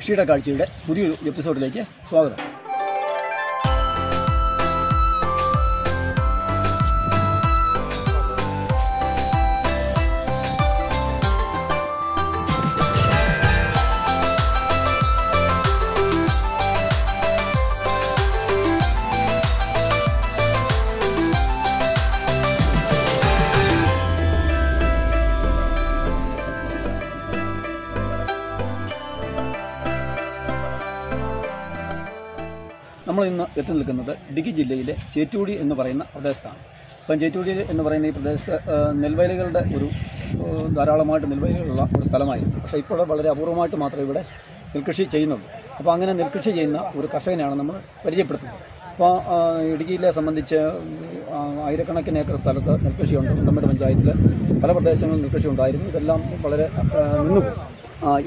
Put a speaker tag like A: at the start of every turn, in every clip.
A: കൃഷിയുടെ കാഴ്ചയുടെ പുതിയൊരു എപ്പിസോഡിലേക്ക് സ്വാഗതം. നമ്മൾ ഇന്ന് എത്തി നിൽക്കുന്നത് ഇടുക്കി ജില്ലയിലെ ചേറ്റൂടി എന്ന് പറയുന്ന പ്രദേശത്താണ്. അപ്പം ചേറ്റൂടി എന്ന് പറയുന്ന ഈ പ്രദേശത്ത് നെൽവയലുകളുടെ ധാരാളമായിട്ട് നെൽവയലുകളുള്ള ഒരു സ്ഥലമായിരുന്നു. പക്ഷേ ഇപ്പോൾ വളരെ അപൂർവമായിട്ട് മാത്രമേ ഇവിടെ നെൽകൃഷി ചെയ്യുന്നുള്ളൂ. അപ്പോൾ അങ്ങനെ നെൽകൃഷി ചെയ്യുന്ന ഒരു കർഷകനെയാണ് നമ്മൾ പരിചയപ്പെടുത്തുന്നത്. അപ്പോൾ ഇടുക്കിയിലെ സംബന്ധിച്ച് ആയിരക്കണക്കിന് ഏക്കർ സ്ഥലത്ത് നെൽകൃഷിയുണ്ട്. കുണ്ടമേട് പഞ്ചായത്തിൽ പല പ്രദേശങ്ങളിലും നെൽകൃഷി ഉണ്ടായിരുന്നു. ഇതെല്ലാം വളരെ നിന്നുപോകും.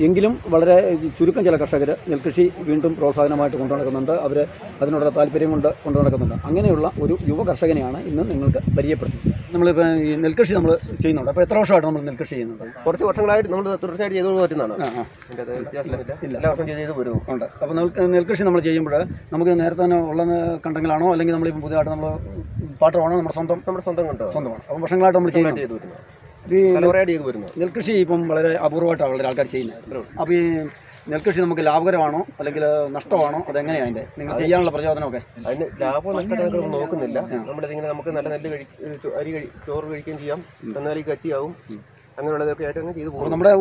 A: എങ്കിലും വളരെ ചുരുക്കം ചില കർഷകർ നെൽകൃഷി വീണ്ടും പ്രോത്സാഹനമായിട്ട് കൊണ്ടു നടക്കുന്നുണ്ട്. അവർ അതിനോടുള്ള താല്പര്യം കൊണ്ട് കൊണ്ടു നടക്കുന്നുണ്ട്. അങ്ങനെയുള്ള ഒരു യുവ കർഷകനെയാണ് ഇന്ന് നിങ്ങൾക്ക് പരിചയപ്പെടുത്തുന്നത്. നമ്മളിപ്പോൾ ഈ നെൽകൃഷി നമ്മൾ ചെയ്യുന്നുണ്ട്. അപ്പോൾ എത്ര വർഷമായിട്ട് നമ്മൾ നെൽകൃഷി ചെയ്യുന്നുണ്ട്?
B: കുറച്ച് വർഷങ്ങളായിട്ട് നമ്മൾ തുടർച്ചയായിട്ട് ചെയ്തുകൊണ്ട് പറ്റുന്നതാണ്. എല്ലാ വർഷം ചെയ്ത് വരുന്നു
A: ഉണ്ട്. അപ്പോൾ നെൽകൃഷി നമ്മൾ ചെയ്യുമ്പോൾ നമുക്ക് നേരത്തെ തന്നെ ഉള്ള കണ്ടെങ്കിലാണോ അല്ലെങ്കിൽ നമ്മളിപ്പോൾ പുതിയതായിട്ട് നമ്മൾ പാട്ടമാണോ? നമ്മുടെ സ്വന്തമാണ്. അപ്പോൾ വർഷങ്ങളായിട്ട് നമ്മൾ ചെയ്യുന്നത്. നെൽകൃഷി ഇപ്പം വളരെ അപൂർവമായിട്ടാണ് വളരെ ആൾക്കാർ ചെയ്യുന്നത്. അപ്പോൾ ഈ നെൽകൃഷി നമുക്ക് ലാഭകരമാണോ അല്ലെങ്കിൽ നഷ്ടമാണോ? അതെങ്ങനെയാണ് അതിൻ്റെ നിങ്ങൾ ചെയ്യാനുള്ള പ്രചോദനമൊക്കെ?
B: അതിന് ലാഭം നഷ്ടം നോക്കുന്നില്ല. നമ്മളിതിങ്ങനെ നമുക്ക് നല്ല നെല്ല് ചോറ് കഴിക്കുകയും ചെയ്യാം, എന്നാലും കച്ചിയാവും, അങ്ങനെയുള്ളതൊക്കെ ആയിട്ട് അങ്ങ് ചെയ്ത് പോകും.
A: നമ്മുടെ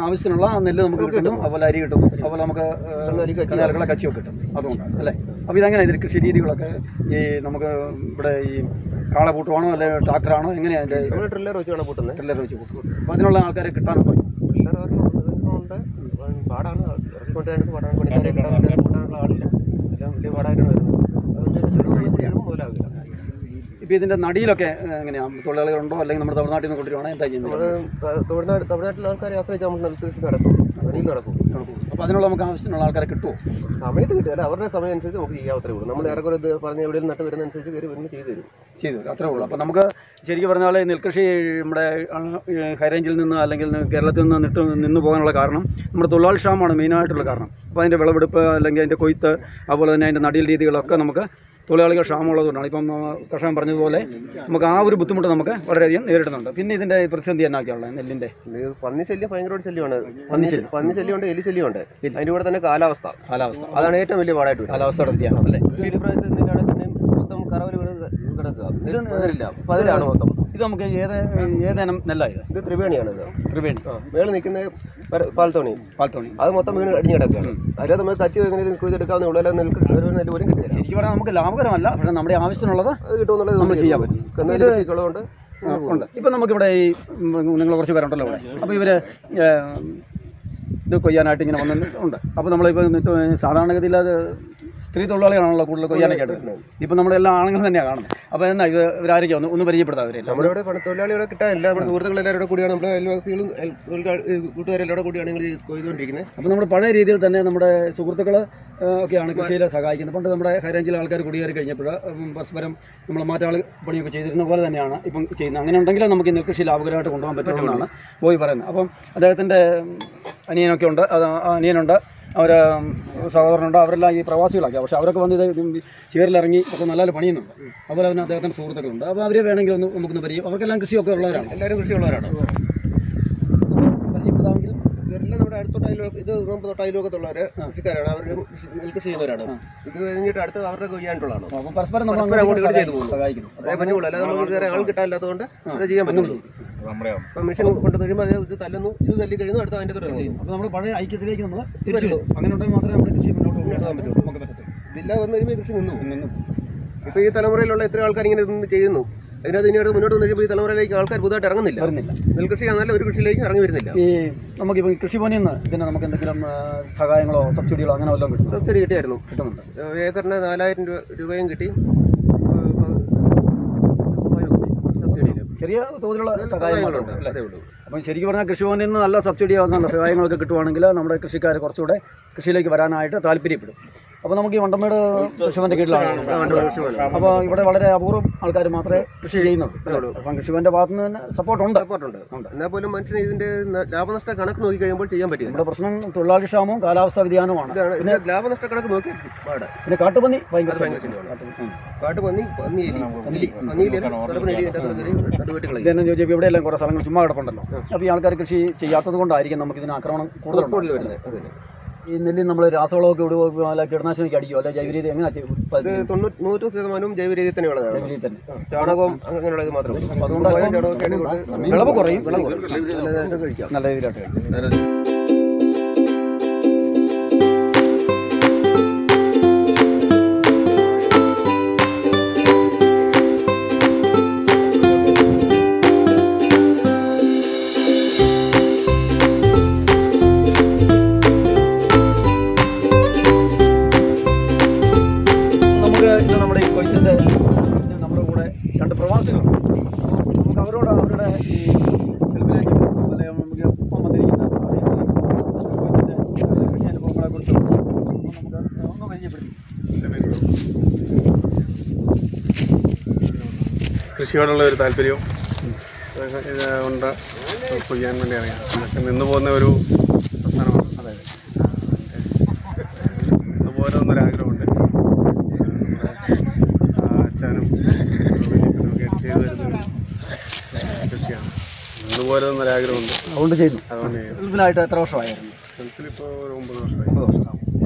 A: ആവശ്യത്തിനുള്ള നെല്ല് നമുക്ക് കിട്ടുന്നു, അതുപോലെ അരി കിട്ടുന്നു, അതുപോലെ നമുക്ക് കന്നാലുകളെ കച്ചിയൊക്കെ കിട്ടും. അതുകൊണ്ടാണ് അല്ലേ? അപ്പോൾ ഇതെങ്ങനെ ഇതിൽ കൃഷി രീതികളൊക്കെ ഈ നമുക്ക് ഇവിടെ ഈ കാള പൂട്ടുവാണോ അല്ലെങ്കിൽ ട്രാക്ടറാണോ? എങ്ങനെയാണ് അതിൻ്റെ?
B: നമ്മൾ ട്രില്ലർ വെച്ച് വേണം പൂട്ടുന്നത്.
A: ട്രില്ലർ വെച്ച് പൂട്ടും. അപ്പോൾ അതിനുള്ള ആൾക്കാരെ കിട്ടാനുണ്ടോ?
B: ട്രില്ലർ ഉണ്ട്, പാടാണ്, ഇറക്കിക്കൊണ്ടാണ് പാടാണ്, പണിക്കാരെ കൂട്ടാനുള്ള ആളില്ല, എല്ലാം വലിയ പാടായിട്ടാണ് വരുന്നത്. അതുകൊണ്ട് മുതലാവില്ല.
A: ഇപ്പോൾ ഇതിൻ്റെ നടിയിലൊക്കെ എങ്ങനെയാണ്? തൊഴിലാളികളുണ്ടോ അല്ലെങ്കിൽ നമ്മുടെ തമിഴ്നാട്ടിൽ നിന്ന് കൊണ്ടുവരുവാണോ? എന്താ ചെയ്യുന്നത്?
B: തമിഴ്നാട്ടിലെ ആൾക്കാരെ ആശ്രയിച്ച് നമ്മൾ നെൽകൃഷി നടക്കും, നടിയിൽ നടക്കും.
A: അപ്പോൾ അതിനുള്ള നമുക്ക് ആവശ്യത്തിനുള്ള ആൾക്കാരെ കിട്ടുമോ?
B: സമയത്ത് കിട്ടില്ല, അവരുടെ സമയം അനുസരിച്ച് നമുക്ക് ചെയ്യാത്തേ ഉള്ളൂ. നമ്മൾ ഏറെക്കുറെ പറഞ്ഞ എവിടെയും നട്ട് വരുന്നതനുസരിച്ച് കയറി വരുമ്പോൾ ചെയ്തു തരും.
A: അത്രേ ഉള്ളൂ. അപ്പോൾ നമുക്ക് ശരിക്കും പറഞ്ഞാൽ നെൽകൃഷി നമ്മുടെ ഹൈറേഞ്ചിൽ നിന്ന് അല്ലെങ്കിൽ കേരളത്തിൽ നിന്ന് നിന്ന് പോകാനുള്ള കാരണം നമ്മുടെ തൊഴിലാളി ക്ഷാമമാണ് മെയിനായിട്ടുള്ള കാരണം. അപ്പോൾ അതിൻ്റെ വിളവെടുപ്പ് അല്ലെങ്കിൽ അതിൻ്റെ കൊയ്ത്ത്, അതുപോലെ തന്നെ അതിൻ്റെ നടീൽ രീതികളൊക്കെ നമുക്ക് തൊഴിലാളികൾ ക്ഷാമമുള്ളതുകൊണ്ടാണ്. ഇപ്പം കർഷകൻ പറഞ്ഞതുപോലെ നമുക്ക് ആ ഒരു ബുദ്ധിമുട്ട് നമുക്ക് വളരെയധികം നേരിടുന്നുണ്ട്. പിന്നെ ഇതിൻ്റെ പ്രതിസന്ധി എന്നാക്കിയുള്ളത് നെല്ലിൻ്റെ
B: പന്നി ശല്യം ഭയങ്കരമായിട്ട് ശല്യമാണ്. പന്നി ശല്യമുണ്ട്, എലി ശല്യമുണ്ട്. അതിൻ്റെ കൂടെ തന്നെ കാലാവസ്ഥ അതാണ് ഏറ്റവും വലിയ പാടായിട്ട് വരുന്നത്.
A: കാലാവസ്ഥയുടെ വ്യതിയാനം അല്ലേ?
B: ഈ പ്രാവശ്യത്തെ നെല്ലാണ് തന്നെ മൊത്തം കറവൽ വീട് കിടക്കുക. ഇത് പതിലാണ് മൊത്തം.
A: ഇത് നമുക്ക് ഏതേനം നെല്ലായത്?
B: ഇത് ത്രിവേണിയാണ്.
A: ത്രിവേണി
B: മേളിൽ നിൽക്കുന്ന പാൽത്തോണി അത് മൊത്തം വീണ് അടിഞ്ഞു കിടക്കുകയാണ്. അതിൽ നമുക്ക് കത്തി എങ്ങനെ കൊയ്തെടുക്കാവുന്ന ഉള്ള നെല്ല് പോലും കിട്ടില്ല.
A: ശരിക്കും പറഞ്ഞാൽ നമുക്ക് ലാഭകരമല്ല, പക്ഷേ നമ്മുടെ ആവശ്യത്തിനുള്ളത്
B: അത് കിട്ടുമെന്നുള്ളത്
A: നമ്മൾ ചെയ്യാൻ പറ്റും.
B: കൊണ്ട്
A: ഉണ്ട്. ഇപ്പം നമുക്കിവിടെ ഈ നിങ്ങൾ കുറച്ച് പേരുണ്ടല്ലോ ഇവിടെ. അപ്പോൾ ഇവർ ഇത് കൊയ്യാനായിട്ട് ഇങ്ങനെ വന്നിട്ടുണ്ട്. അപ്പോൾ നമ്മളിപ്പോൾ സാധാരണഗതിയിൽ അത് സ്ത്രീ തൊഴിലാളികളാണല്ലോ കൂടുതൽ കൊയ്യാനൊക്കെ എടുക്കുന്നത്. ഇപ്പം നമ്മളെല്ലാം ആണുങ്ങൾ തന്നെയാണ് കാണുന്നത്. അപ്പോൾ എന്നാ ഇത് ഇവരായിരിക്കും ഒന്ന് പരിചയപ്പെടുത്താം. അവരെ
B: നമ്മളിവിടെ തൊഴിലാളികളെ കിട്ടാനില്ല. നമ്മുടെ സുഹൃത്തുക്കളെല്ലാവരും കൂടിയാണ്, നമ്മുടെ അയൽവാസികളും കൂട്ടുകാരെല്ലാവരും കൂടിയാണ് നിങ്ങൾ കൊയ്തുകൊണ്ടിരിക്കുന്നത്.
A: അപ്പോൾ നമ്മുടെ പഴയ രീതിയിൽ തന്നെ നമ്മുടെ സുഹൃത്തുക്കൾ ഒക്കെയാണ് കൃഷിയിൽ സഹായിക്കുന്നത്. പണ്ട് നമ്മുടെ ഹൈറേഞ്ചിലെ ആൾക്കാർ കുടിയേറി കഴിഞ്ഞപ്പോൾ പരസ്പരം നമ്മൾ മാറ്റാൾ പണിയൊക്കെ ചെയ്തിരുന്ന പോലെ തന്നെയാണ് ഇപ്പം ചെയ്യുന്നത്. അങ്ങനെ ഉണ്ടെങ്കിൽ നമുക്ക് നെൽകൃഷി ലാഭകരമായിട്ട് കൊണ്ടുപോകാൻ പറ്റുമെന്നാണ് പോയി പറയുന്നത്. അപ്പം അദ്ദേഹത്തിൻ്റെ അനിയനൊക്കെ ഉണ്ട്, അനിയനുണ്ട്, അവർ സഹോദരനുണ്ട്. അവരെല്ലാം ഈ പ്രവാസികളൊക്കെ. പക്ഷേ അവരൊക്കെ വന്ന് ഇത് ചേറിലിറങ്ങി ഒക്കെ നല്ല പണിയുന്നുണ്ട്. അതുപോലെ തന്നെ അദ്ദേഹത്തിൻ്റെ സുഹൃത്തുക്കളുണ്ട്. അപ്പോൾ അവരെ വേണമെങ്കിൽ നമുക്കൊന്ന് പരിചയം. അവർക്കെല്ലാം കൃഷിയൊക്കെ ഉള്ളവരാണ്.
B: എല്ലാവരും കൃഷിയുള്ളവരാണ്. ഇവരെല്ലാം നമ്മുടെ അടുത്തോട്ട് ഇത് നമുക്ക് തൊട്ടയിലൊക്കത്തുള്ളവർ കൃഷിക്കാരാണ്. അവർ നെൽകൃഷി ചെയ്യുന്നവരാണ്. ഇത് കഴിഞ്ഞിട്ട് അടുത്ത് അവരുടെ കൊയ്യാനുള്ളതാണ്.
A: അപ്പോൾ പരസ്പരം നമ്മൾ സഹായിക്കുന്നു.
B: അതേ പറ്റുള്ളൂ, അല്ലാതെ നമുക്ക് വേറെ ആൾ കിട്ടാനില്ലാത്തതുകൊണ്ട് അത് ചെയ്യാൻ പറ്റുള്ളൂ. മെഷീൻ കൊണ്ട് കഴിയുമ്പോൾ അത് ഇത് തല്ലുന്നു, ഇത് തല്ലി കഴിയുന്നു, അടുത്ത അതിൻ്റെ തുടങ്ങി.
A: അപ്പോൾ നമ്മൾ പഴയ ഐക്യത്തിലേക്ക് നമ്മൾ തിരിച്ചു. അങ്ങനെ ഉണ്ടെങ്കിൽ മാത്രമേ നമ്മുടെ കൃഷി മുന്നോട്ട് കൊണ്ടുപോകാൻ പറ്റുള്ളൂ. നമുക്ക് പറ്റത്തുള്ളൂ.
B: ഇല്ലാതെ വന്നു കഴിയുമ്പോൾ കൃഷി നിന്നു. ഇപ്പോൾ ഈ തലമുറയിലുള്ള എത്ര ആൾക്കാർ ഇങ്ങനെ ചെയ്യുന്നു. അതിനകത്ത് ഇനി മുന്നോട്ട് വന്നു കഴിയുമ്പോൾ ഈ തലമുറയിലേക്ക് ആൾക്കാർ പുതുതായിട്ട് ഇറങ്ങുന്നില്ല. നെൽകൃഷി ആണെന്നല്ല ഒരു കൃഷിയിലേക്ക് ഇറങ്ങി വരുന്നില്ല.
A: ഈ നമുക്കിപ്പോൾ കൃഷിഭവനിൽ നിന്ന് പിന്നെ നമുക്ക് എന്തെങ്കിലും സഹായങ്ങളോ സബ്സിഡികളോ അങ്ങനെ വല്ലതും കിട്ടും?
B: സബ്സിഡി കിട്ടിയായിരുന്നു.
A: കിട്ടുന്നുണ്ട്.
B: ഏക്കറിന് 4000 രൂപയും കിട്ടി.
A: ചെറിയ തോതിലുള്ള സഹായങ്ങളുണ്ട് അല്ലേ? അപ്പം ശരിക്കും പറഞ്ഞാൽ കൃഷിഭവനിൽ നിന്ന് നല്ല സബ്സിഡി ആവുന്ന നല്ല സഹായങ്ങളൊക്കെ കിട്ടുവാണെങ്കിൽ നമ്മുടെ കൃഷിക്കാർ കുറച്ചുകൂടെ കൃഷിയിലേക്ക് വരാനായിട്ട് താല്പര്യപ്പെടും. അപ്പോൾ നമുക്ക് ഈ വണ്ടമേട് കൃഷിഭവൻ്റെ കീഴിലാണ്. അപ്പോൾ ഇവിടെ വളരെ അപൂർവം ആൾക്കാർ മാത്രമേ കൃഷി ചെയ്യുന്നുള്ളൂ. അപ്പം കൃഷിഭവൻ്റെ ഭാഗത്ത് നിന്ന് തന്നെ സപ്പോർട്ടുണ്ട്.
B: എന്നാൽ പോലും മനുഷ്യന് ഇതിന്റെ ലാഭനഷ്ട കണക്ക് നോക്കി കഴിയുമ്പോൾ ചെയ്യാൻ പറ്റില്ല.
A: നമ്മുടെ പ്രശ്നം തൊഴിലാളി ക്ഷാമവും കാലാവസ്ഥാ വ്യതിയാനവുമാണ്.
B: പിന്നെ ലാഭനഷ്ട കണക്ക് നോക്കി
A: പിന്നെ കാട്ടുപന്നി ഭയങ്കര ഇതെന്നു ചോദിച്ചാൽ ഇവിടെയെല്ലാം കുറേ സ്ഥലങ്ങൾ ചുമ്മാ കിടപ്പുണ്ടല്ലോ. അപ്പോൾ ഈ ആൾക്കാർ കൃഷി ചെയ്യാത്തത് കൊണ്ടായിരിക്കും നമുക്ക് ഇതിന് ആക്രമണം കൂടുതൽ വരുന്നത്. ഈ നെല്ലിൽ നമ്മൾ രാസവളമൊക്കെ ഇടുകയോ അല്ല കീടനാശിനിക്ക് അടിക്കുകയോ അല്ല ജൈവരീതി എങ്ങനെ
B: 100% ജൈവരീതി തന്നെയുള്ളതാണ്.
A: ജൈവരീതി തന്നെ
B: ചാണകവും അങ്ങനെയുള്ളത് മാത്രമേ.
A: അതുകൊണ്ട് വിളവ് കുറയും, നല്ല രീതിയിലായിട്ട് കഴിക്കും. നമ്മുടെ ഈ കൊയ്ത്തിൻ്റെ നമ്മുടെ കൂടെ 2 പ്രവാസികളുണ്ട്. നമുക്ക് അവരോട് അവരുടെ ഈ ഫിലിമിലേക്ക് അല്ലെങ്കിൽ നമുക്ക് ഒപ്പം വന്നിരിക്കുന്ന കൊയ്ത്തിൻ്റെ കൃഷി അനുഭവങ്ങളെ കുറിച്ച് നമുക്ക് ഒന്ന് പരിചയപ്പെടുത്തി.
C: കൃഷിയോടുള്ള ഒരു താല്പര്യവും ഉണ്ട് കൊയ്യാൻ വേണ്ടി അറിയാം. അതൊക്കെ നിന്ന് പോകുന്ന ഒരു പ്രസ്ഥാനമാണ്.
A: അതായത്
C: നിന്ന് പോരുന്നൊരാഗ്രഹമുണ്ട്. അച്ഛനും ഒക്കെ ചെയ്തു വരുന്ന കൃഷിയാണ്. നിന്ന് പോരുന്നൊരാഗ്രഹമുണ്ട്,
A: അതുകൊണ്ട് ചെയ്യുന്നു.
C: അതുകൊണ്ട്
A: ഇതിനായിട്ട് എത്ര വർഷമായിരുന്നു?
C: ഗൾഫിലിപ്പോൾ ഒരു 9 വർഷമായി.
A: 9 വർഷം.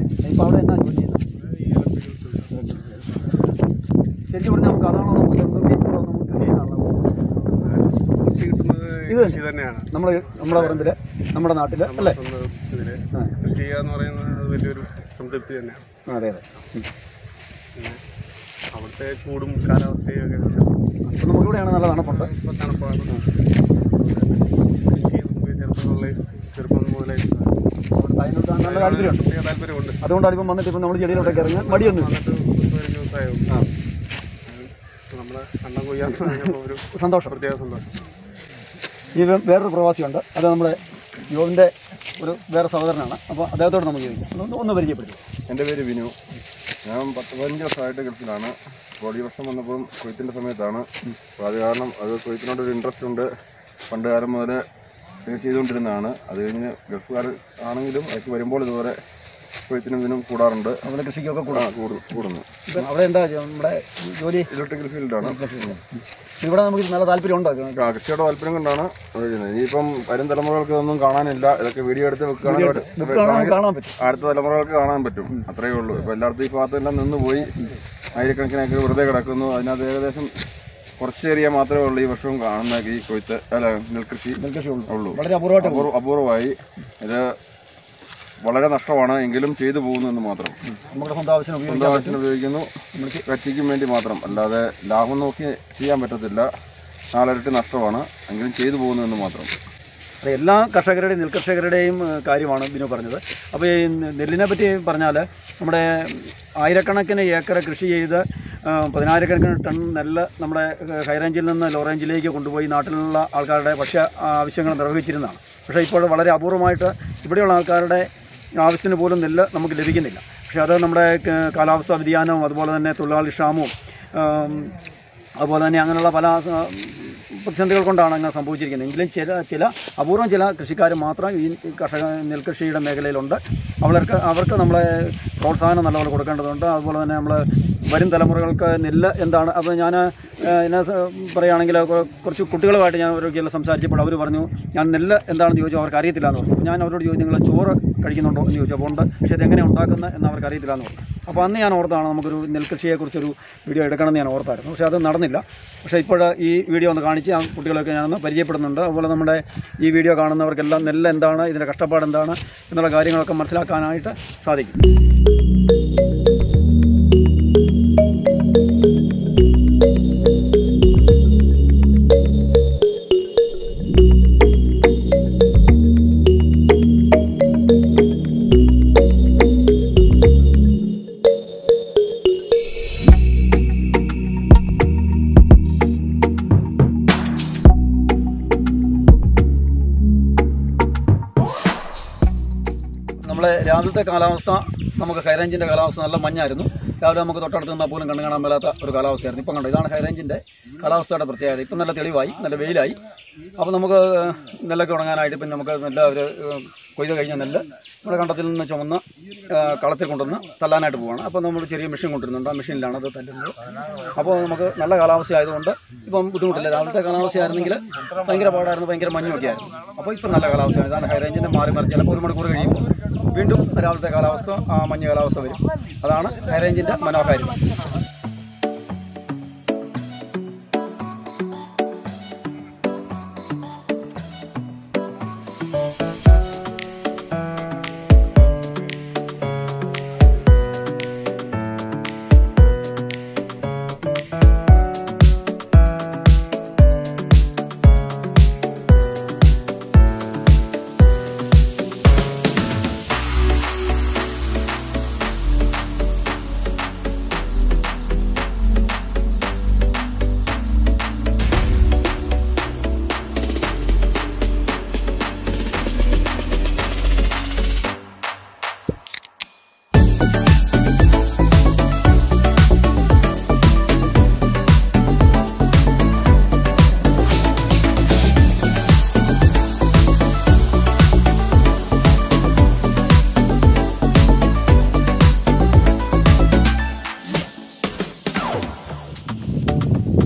A: ഇപ്പോൾ അവിടെ എന്നാ ജോലി ചെയ്യുന്നത്? ശരിക്കും പറഞ്ഞാൽ നമുക്ക് അതാണോ നമുക്ക് കൃഷി ചെയ്യുന്നതാണോ?
C: കൃഷി കിട്ടുന്നത് കൃഷി തന്നെയാണ്.
A: നമ്മുടെ പറമ്പിൽ നമ്മുടെ നാട്ടിൽ അല്ലേ
C: ഇതിൽ കൃഷി ചെയ്യുക എന്ന് പറയുന്നത് വലിയൊരു സംതൃപ്തി തന്നെയാണ്.
A: അതെ അതെ.
C: പിന്നെ അവിടുത്തെ ചൂടും കാലാവസ്ഥയും ഒക്കെ
A: അപ്പോൾ നമുക്കിവിടെയാണ് നല്ല തണുപ്പുണ്ട്.
C: ഇപ്പോൾ തണുപ്പാണ്. കൃഷി നമുക്ക് ചെറുപ്പം മുതലേ
A: അതിനോട് നല്ല താല്പര്യമുണ്ട്.
C: താല്പര്യമുണ്ട്.
A: അതുകൊണ്ടാണ് ഇപ്പം വന്നിട്ട് ഇപ്പം നമ്മൾ ചെടിയിലോട്ടൊക്കെ ഇറങ്ങാൻ മടിയൊന്നും
C: വന്നിട്ട് 15 ദിവസമായും നമ്മളെ കണ്ണം കൊയ്യാൻ ഒരു
A: സന്തോഷം,
C: പ്രത്യേക സന്തോഷം.
A: ഈ വേറൊരു പ്രവാസിയുണ്ട്, അത് നമ്മുടെ യുവൻ്റെ ഒരു വേറെ സഹോദരനാണ്. അപ്പോൾ അദ്ദേഹത്തോട് നമുക്ക് ചോദിക്കാം, ഒന്ന് പരിചയപ്പെടുത്തും.
D: എൻ്റെ പേര് വിനു. ഞാൻ 15 വർഷമായിട്ട് ഗൾഫിലാണ്. കോടി വർഷം വന്നപ്പോഴും കൊയ്ത്തിൻ്റെ സമയത്താണ്. അപ്പോൾ അത് കാരണം അത് കൊയ്ത്തിനോടൊരു ഇൻട്രസ്റ്റ് ഉണ്ട്. പണ്ട് കാലം മുതൽ ചെയ്തുകൊണ്ടിരുന്നതാണ്. അത് കഴിഞ്ഞ് ഗൾഫുകാർ ആണെങ്കിലും അതിലേക്ക് വരുമ്പോൾ ഇതുപോലെ കൊയ്ത്തിനും ഇതിനും കൂടാറുണ്ട്.
A: അവിടെ കൃഷിക്കൊക്കെ
D: കൂടുന്നു.
A: അവിടെ എന്താ നമ്മുടെ ജോലി?
D: ഇലക്ട്രിക്കൽ ഫീൽഡാണ്.
A: ഇവിടെ നമുക്ക് നല്ല താല്പര്യമുണ്ടോ?
D: കൃഷിയുടെ താല്പര്യം കൊണ്ടാണ് അത് ചെയ്യുന്നത്. ഇനിയിപ്പം വരും തലമുറകൾക്ക് ഇതൊന്നും കാണാനില്ല. ഇതൊക്കെ വീഡിയോ എടുത്ത് വെക്കുകയാണെങ്കിൽ
A: കാണാൻ പറ്റും,
D: അടുത്ത തലമുറകൾക്ക് കാണാൻ പറ്റും. അത്രയേ ഉള്ളൂ. ഇപ്പോൾ എല്ലായിടത്തും ഈ ഭാഗത്തെല്ലാം നിന്ന് പോയി ആയിരക്കണക്കിനൊക്കെ വെറുതെ കിടക്കുന്നു. അതിനകത്ത് ഏകദേശം കുറച്ച് ഏരിയ മാത്രമേ ഉള്ളൂ ഈ വർഷവും കാണുന്ന ഈ കൊയ്ത്ത് നെൽകൃഷി ഉള്ളൂ.
A: വളരെ
D: അപൂർവമായി. ഇത് വളരെ നഷ്ടമാണ്, എങ്കിലും ചെയ്തു പോകുന്നു എന്ന് മാത്രം.
A: നമ്മുടെ സ്വന്തം
D: ആവശ്യത്തിന് ഉപയോഗിക്കുന്നു, കച്ചിക്കും വേണ്ടി മാത്രം. അല്ലാതെ ലാഭം നോക്കി ചെയ്യാൻ പറ്റത്തില്ല. 4 ഇരട്ടി നഷ്ടമാണ്, എങ്കിലും ചെയ്തു പോകുന്നു എന്ന് മാത്രം.
A: എല്ലാ കർഷകരുടെയും നെൽകർഷകരുടെയും കാര്യമാണ് ബിനു പറഞ്ഞത്. അപ്പോൾ ഈ നെല്ലിനെ പറ്റി പറഞ്ഞാൽ നമ്മുടെ ആയിരക്കണക്കിന് ഏക്കർ കൃഷി ചെയ്ത് 10,000 ടൺ നെല്ല് നമ്മുടെ ഹൈ റേഞ്ചിൽ നിന്ന് ലോ റേഞ്ചിലേക്ക് കൊണ്ടുപോയി നാട്ടിലുള്ള ആൾക്കാരുടെ ഭക്ഷ്യ ആവശ്യങ്ങൾ നിർവഹിച്ചിരുന്നതാണ്. പക്ഷേ ഇപ്പോൾ വളരെ അപൂർവമായിട്ട് ഇവിടെയുള്ള ആൾക്കാരുടെ ആവശ്യത്തിന് പോലും നെല്ല് നമുക്ക് ലഭിക്കുന്നില്ല. പക്ഷേ അത് നമ്മുടെ കാലാവസ്ഥാ വ്യതിയാനവും അതുപോലെ തന്നെ തൊഴിലാളി ക്ഷാമവും അതുപോലെ തന്നെ അങ്ങനെയുള്ള പല പ്രതിസന്ധികൾ കൊണ്ടാണ് അങ്ങനെ സംഭവിച്ചിരിക്കുന്നത്. എങ്കിലും ചില അപൂർവം ചില കൃഷിക്കാർ മാത്രം ഈ നെൽകൃഷിയുടെ മേഖലയിലുണ്ട്. അവർക്ക് നമ്മളെ പ്രോത്സാഹനം നല്ലപോലെ കൊടുക്കേണ്ടതുണ്ട്. അതുപോലെ തന്നെ നമ്മൾ വരും തലമുറകൾക്ക് നെല്ല് എന്താണ്. അപ്പോൾ ഞാൻ എന്നെ പറയുകയാണെങ്കിൽ കുറച്ച് കുട്ടികളുമായിട്ട് ഞാൻ ഒരിക്കലും സംസാരിച്ചപ്പോൾ അവർ പറഞ്ഞു, ഞാൻ നെല്ല് എന്താണെന്ന് ചോദിച്ചു, അവർക്ക് അറിയത്തില്ല എന്ന് പറഞ്ഞു. ഞാൻ അവരോട് ചോദിച്ചു, നിങ്ങൾ ചോറ് കഴിക്കുന്നുണ്ടോ എന്ന് ചോദിച്ചു. അപ്പോൾ ഉണ്ട്, പക്ഷേ ഇതെങ്ങനെ ഉണ്ടാക്കുന്നത് എന്ന് അവർക്ക് അറിയത്തില്ല എന്ന് പറഞ്ഞു. അപ്പോൾ അന്ന് ഞാൻ ഓർത്താണ് നമുക്കൊരു നെൽകൃഷിയെക്കുറിച്ചൊരു വീഡിയോ എടുക്കണമെന്ന് ഞാൻ ഓർത്തായിരുന്നു. പക്ഷേ അത് നടന്നില്ല. പക്ഷേ ഇപ്പോൾ ഈ വീഡിയോ ഒന്ന് കാണിച്ച് ആ കുട്ടികളൊക്കെ ഞാനൊന്ന് പരിചയപ്പെടുന്നുണ്ട്. അതുപോലെ നമ്മുടെ ഈ വീഡിയോ കാണുന്നവർക്കെല്ലാം നെല്ല് എന്താണ്, ഇതിൻ്റെ കഷ്ടപ്പാട് എന്താണ് എന്നുള്ള കാര്യങ്ങളൊക്കെ മനസ്സിലാക്കാനായിട്ട് സാധിക്കും. നമ്മളെ രാവിലത്തെ കാലാവസ്ഥ നമുക്ക് ഹൈറേഞ്ചിൻ്റെ കാലാവസ്ഥ നല്ല മഞ്ഞായിരുന്നു. രാവിലെ നമുക്ക് തൊട്ടടുത്ത് നിന്നാൽ പോലും കണ്ടു കാണാൻ മേലാത്ത ഒരു കാലാവസ്ഥയായിരുന്നു. ഇപ്പം കണ്ടോ, ഇതാണ് ഹൈറേഞ്ചിൻ്റെ കാലാവസ്ഥയുടെ പ്രത്യേകത. ഇപ്പം നല്ല തെളിവായി, നല്ല വെയിലായി. അപ്പോൾ നമുക്ക് നെല്ലൊക്കെ ഉണങ്ങാനായിട്ട് ഇപ്പം നമുക്ക് നെല്ല് അവർ കൊയ്ത് കഴിഞ്ഞ നെല്ല് നമ്മുടെ കണ്ടത്തിൽ നിന്ന് ചുമന്ന് കളത്തിൽ കൊണ്ടുവന്ന് തല്ലാനായിട്ട് പോവുകയാണ്. അപ്പോൾ നമ്മൾ ചെറിയ മെഷീൻ കൊണ്ടുവരുന്നുണ്ട്, ആ മെഷീനിലാണ് അത് തല്ലുന്നത്. അപ്പോൾ നമുക്ക് നല്ല കാലാവസ്ഥ ആയതുകൊണ്ട് ഇപ്പം ബുദ്ധിമുട്ടില്ല. രാവിലത്തെ കാലാവസ്ഥയായിരുന്നെങ്കിൽ ഭയങ്കര പാടായിരുന്നു, ഭയങ്കര മഞ്ഞൊക്കെ ആയിരുന്നു. അപ്പോൾ ഇപ്പം നല്ല കാലാവസ്ഥയാണ്. ഇതാണ് ഹൈറേഞ്ചിൻ്റെ മാറി മറിച്ച് ചിലപ്പോൾ 1 മണിക്കൂർ കഴിയുമ്പോൾ വീണ്ടും രാവിലത്തെ കാലാവസ്ഥ മഞ്ഞ് കാലാവസ്ഥ വരും. അതാണ് ഹൈറേഞ്ചിൻ്റെ മനോഹാരിത.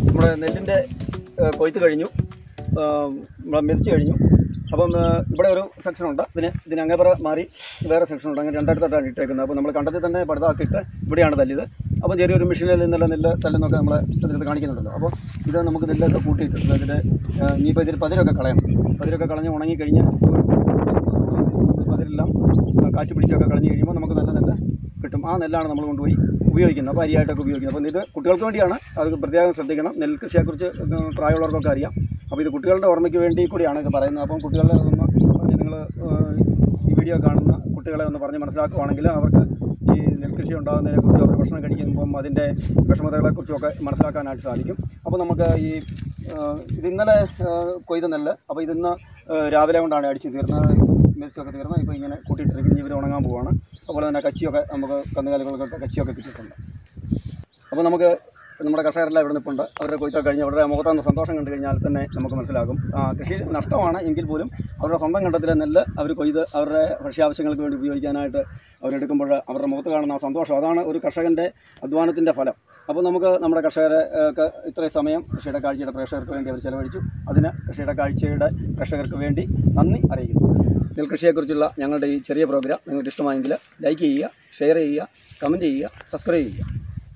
A: നമ്മുടെ നെല്ലിൻ്റെ കൊയ്ത്ത് കഴിഞ്ഞു, മെതിച്ച് കഴിഞ്ഞു. അപ്പം ഇവിടെ ഒരു സെക്ഷനുണ്ട്, പിന്നെ ഇതിനങ്ങേപ്പുറ മാറി വേറെ സെക്ഷനുണ്ട്. അങ്ങനെ രണ്ടിടത്തോട്ടാണ് ഇട്ടേക്കുന്നത്. അപ്പോൾ നമ്മൾ കണ്ടത്തിൽ തന്നെ പടുതാക്കിയിട്ട് ഇവിടെയാണ് തല്ലിയത്. അപ്പോൾ ചെറിയൊരു മെഷീനിൽ നിന്നുള്ള നെല്ല് തല്ലുന്നൊക്കെ നമ്മളെ ഇതിനകത്ത് കാണിക്കുന്നുണ്ടല്ലോ. അപ്പോൾ ഇത് നമുക്ക് നെല്ലൊക്കെ കൂട്ടിയിട്ടുണ്ട്. ഇതിൻ്റെ ഇനിയിപ്പോൾ ഇതിൽ പതിരൊക്കെ കളയണം. പതിരൊക്കെ കളഞ്ഞ് ഉണങ്ങിക്കഴിഞ്ഞ് പതിരെല്ലാം കാറ്റ് പിടിച്ചൊക്കെ കളഞ്ഞ് കഴിയുമ്പോൾ നമുക്ക് നല്ല നെല്ല് കിട്ടും. ആ നെല്ലാണ് നമ്മൾ കൊണ്ടുപോയി ഉപയോഗിക്കുന്നത്. അപ്പോൾ അരിയായിട്ടൊക്കെ ഉപയോഗിക്കുന്നത്. അപ്പോൾ ഇത് കുട്ടികൾക്ക് വേണ്ടിയാണ്, അത് പ്രത്യേകം ശ്രദ്ധിക്കണം. നെൽകൃഷിയെക്കുറിച്ച് പ്രായമുള്ളവർക്കൊക്കെ അറിയാം. അപ്പോൾ ഇത് കുട്ടികളുടെ ഓർമ്മയ്ക്ക് വേണ്ടി കൂടിയാണ് ഇത് പറയുന്നത്. അപ്പം കുട്ടികളെ ഒന്ന് പറഞ്ഞ് നിങ്ങൾ ഈ വീഡിയോ കാണുന്ന കുട്ടികളെ ഒന്ന് പറഞ്ഞ് മനസ്സിലാക്കുകയാണെങ്കിൽ അവർക്ക് ഈ നെൽകൃഷി ഉണ്ടാകുന്നതിനെക്കുറിച്ചും അവർ ഭക്ഷണം കഴിക്കുമ്പം അതിൻ്റെ വിഷമതകളെക്കുറിച്ചുമൊക്കെ മനസ്സിലാക്കാനായിട്ട് സാധിക്കും. അപ്പോൾ നമുക്ക് ഇത് ഇന്നലെ കൊയ്ത നെല്ല്, അപ്പോൾ ഇതിന്ന് രാവിലെ കൊണ്ടാണ് അടിച്ച് തീർന്നത്, മെതിച്ചൊക്കെ തീർന്ന് ഇപ്പോൾ ഇങ്ങനെ കൂട്ടിയിട്ടിരിക്കുന്ന ഇവർ ഉണങ്ങാൻ പോവുകയാണ്. അതുപോലെ തന്നെ കച്ചിയൊക്കെ നമുക്ക് കന്നുകാലികൾക്കൊക്കെ കച്ചിയൊക്കെ കിട്ടിയിട്ടുണ്ട്. അപ്പോൾ നമുക്ക് നമ്മുടെ കർഷകരെല്ലാം ഇവിടെ നിൽപ്പുണ്ട്. അവരുടെ കൊയ്ത്തൊക്കെ കഴിഞ്ഞ് അവരുടെ മുഖത്തുനിന്ന് സന്തോഷം കണ്ടു കഴിഞ്ഞാൽ തന്നെ നമുക്ക് മനസ്സിലാകും. കൃഷി നഷ്ടമാണ് എങ്കിൽ പോലും അവരുടെ സ്വന്തം കണ്ടത്തിലെ നെല്ല് അവർ കൊയ്ത് അവരുടെ ഭക്ഷ്യാവശ്യങ്ങൾക്ക് വേണ്ടി ഉപയോഗിക്കാനായിട്ട് അവരെടുക്കുമ്പോൾ അവരുടെ മുഖത്ത് കാണുന്ന ആ സന്തോഷം, അതാണ് ഒരു കർഷകൻ്റെ അധ്വാനത്തിൻ്റെ ഫലം. അപ്പോൾ നമുക്ക് നമ്മുടെ കർഷകരെ ഇത്രയും സമയം കൃഷിയുടെ കാഴ്ചയുടെ പ്രേക്ഷകർക്ക് വേണ്ടി അവർ ചെലവഴിച്ചു. അതിന് കൃഷിയുടെ കാഴ്ചയുടെ പ്രേക്ഷകർക്ക് വേണ്ടി നന്ദി അറിയിക്കുന്നു. നെൽകൃഷിയെക്കുറിച്ചുള്ള ഞങ്ങളുടെ ഈ ചെറിയ പ്രോഗ്രാം നിങ്ങൾക്ക് ഇഷ്ടമായെങ്കിൽ ലൈക്ക് ചെയ്യുക, ഷെയർ ചെയ്യുക, കമൻറ്റ് ചെയ്യുക, സബ്സ്ക്രൈബ് ചെയ്യുക.